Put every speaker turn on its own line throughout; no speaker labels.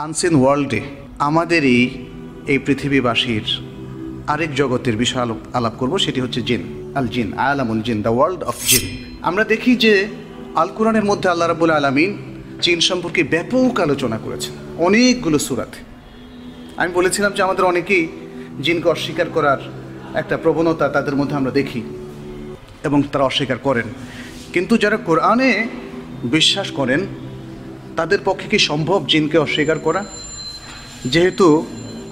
Unseen ওয়ার্ল্ডে আমাদেরই এই পৃথিবীবাসীর আরেক জগতের বিষয় আলাপ করব, সেটি হচ্ছে জিন। আল জিন, আলামুল জিন, দ্য ওয়ার্ল্ড অফ জিন। আমরা দেখি যে আল কোরআনের মধ্যে আল্লাহ রাব্বুল আলামিন জিন সম্পর্কে ব্যাপক আলোচনা করেছেন অনেকগুলো সূরাতে। আমি বলেছিলাম যে আমাদের অনেকেই জিনকে অস্বীকার করার একটা প্রবণতা তাদের মধ্যে আমরা দেখি এবং তারা অস্বীকার করেন, কিন্তু যারা কোরআনে বিশ্বাস করেন তাদের পক্ষে কি সম্ভব জিনকে অস্বীকার করা? যেহেতু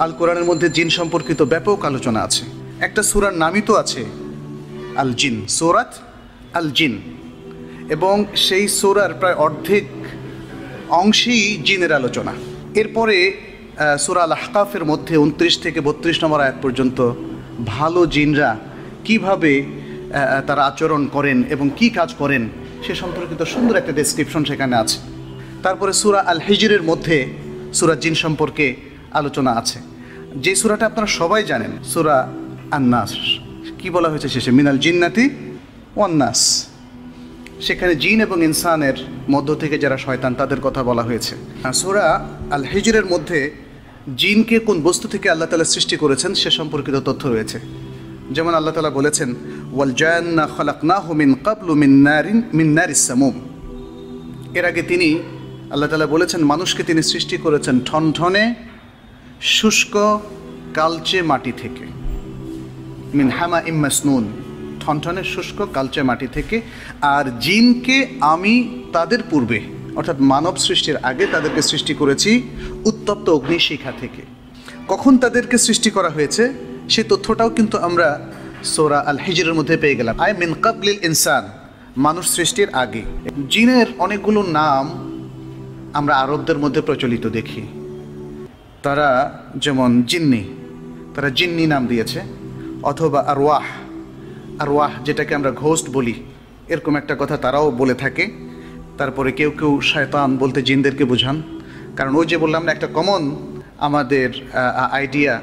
আল কোরআনের মধ্যে জিন সম্পর্কিত ব্যাপক আলোচনা আছে, একটা সূরার নামই তো আছে আল জিন, সূরাত আল জিন, এবং সেই সূরার প্রায় অর্ধেক অংশেই জিনের আলোচনা। এরপরে সূরা আল আহকাফের মধ্যে 29 থেকে 32 নম্বর আয়াত পর্যন্ত ভালো জিনরা কিভাবে তারা আচরণ করেন এবং কি কাজ করেন সে সম্পর্কিত সুন্দর একটা ডেসক্রিপশন সেখানে আছে। তারপরে সূরা আল হিজরের মধ্যে সূরা জিন সম্পর্কে আলোচনা আছে, যে সূরাটা আপনারা সবাই জানেন, সূরা আন-নাস। কি বলা হয়েছে শেষে? মিনাল জিন্নাতি ওয়ান নাস। সেখানে জিন এবং ইনসানের মধ্য থেকে যারা শয়তান তাদের কথা বলা হয়েছে। সূরা আল হিজরের মধ্যে জিনকে কোন বস্তু থেকে আল্লাহ তাআলা সৃষ্টি করেছেন সে সম্পর্কিত তথ্য রয়েছে। যেমন আল্লাহ তাআলা বলেছেন, ওয়াল জান্না খালাকনাহু মিন ক্বাবলু মিন নারিস সামুম। এর আগে তিনি আল্লাহ তাআলা বলেছেন মানুষকে তিনি সৃষ্টি করেছেন ঠনঠনে শুষ্ক কালচে মাটি থেকে, মিন হামা ইম মাসনুন, ঠনঠনে শুষ্ক কালচে মাটি থেকে। আর জিনকে আমি তাদের পূর্বে অর্থাৎ মানব সৃষ্টির আগে তাদেরকে সৃষ্টি করেছি উত্তপ্ত অগ্নিশিখা থেকে। কখন তাদেরকে সৃষ্টি করা হয়েছে সে তথ্যটাও কিন্তু আমরা সূরা আল হিজরের মধ্যে পেয়ে গেলাম। আই মিন ক্বাবলিল ইনসান, মানুষ সৃষ্টির আগে। জিনের অনেকগুলো নাম আমরা আরবদের মধ্যে প্রচলিত দেখি। তারা যেমন জিন্নি, তারা জিন্নি নাম দিয়েছে, অথবা আরওয়াহ, আরওয়াহ যেটাকে আমরা ঘোস্ট বলি, এরকম একটা কথা তারাও বলে থাকে। তারপরে কেউ কেউ শয়তান বলতে জিনদেরকে বোঝান, কারণ ওই যে বললাম না একটা কমন আমাদের আইডিয়া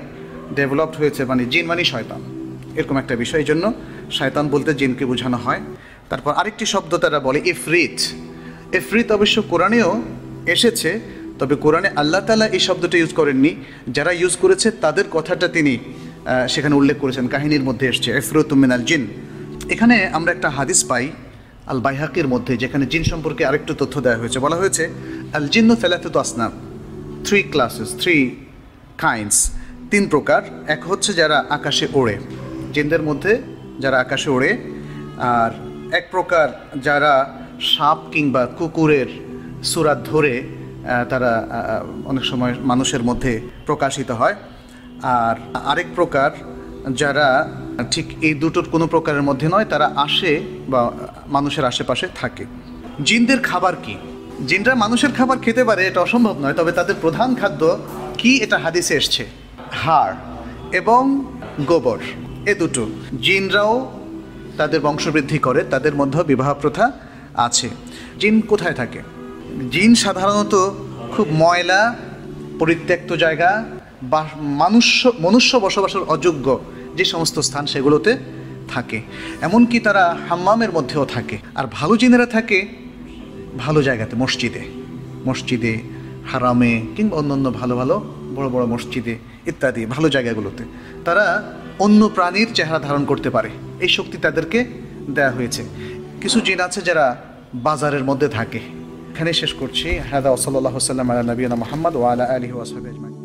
ডেভেলপড হয়েছে, মানে জিন মানে শয়তান, এরকম একটা বিষয়। এই জন্য শয়তান বলতে জিনকে বোঝানো হয়। তারপর আরেকটি শব্দ তারা বলে ইফরিত। ইফরিত অবশ্য কোরআনেও এসেছে, তবে কোরআনে আল্লাহ তাআলা এই শব্দটা ইউজ করেননি, যারা ইউজ করেছে তাদের কথাটা তিনি সেখানে উল্লেখ করেছেন, কাহিনীর মধ্যে এসছে ইফরিতুম মিনাল জিন। এখানে আমরা একটা হাদিস পাই আল বাইহাকির মধ্যে, যেখানে জিন সম্পর্কে আরেকটু তথ্য দেওয়া হয়েছে। বলা হয়েছে আল জিন্নু সালাসাতু আসনাফ, 3 ক্লাসেস, 3 কাইন্ডস, 3 প্রকার। এক হচ্ছে যারা আকাশে ওড়ে, জিনদের মধ্যে যারা আকাশে ওড়ে। আর এক প্রকার যারা সাপ কিংবা কুকুরের সুরাত ধরে তারা অনেক সময় মানুষের মধ্যে প্রকাশিত হয়। আর আরেক প্রকার যারা ঠিক এই দুটোর কোনো প্রকারের মধ্যে নয়, তারা আসে বা মানুষের আশেপাশে থাকে। জিনদের খাবার কি? জিনরা মানুষের খাবার খেতে পারে এটা অসম্ভব নয়, তবে তাদের প্রধান খাদ্য কি এটা হাদিসে এসছে, হাড় এবং গোবর, এ দুটো। জিনরাও তাদের বংশবৃদ্ধি করে, তাদের মধ্যে বিবাহ প্রথা আছে। জিন কোথায় থাকে? জিন সাধারণত খুব ময়লা পরিত্যক্ত জায়গা বা মনুষ্য বসবাসের অযোগ্য যে সমস্ত স্থান সেগুলোতে থাকে। এমনকি তারা হাম্মামের মধ্যেও থাকে। আর ভালো জিনেরা থাকে ভালো জায়গাতে, মসজিদে, হারামে, কিংবা অন্যান্য ভালো ভালো বড় বড় মসজিদে ইত্যাদি ভালো জায়গাগুলোতে। তারা অন্য প্রাণীর চেহারা ধারণ করতে পারে, এই শক্তি তাদেরকে দেয়া হয়েছে। কিছু জিন আছে যারা বাজারের মধ্যে থাকে। এখানে শেষ করছি। হাদা ওয়া সাল্লাল্লাহু আলা নবিয়িনা মুহাম্মদ ওয়া আলা আলিহি ওয়া সাহবিহি আজমাইন।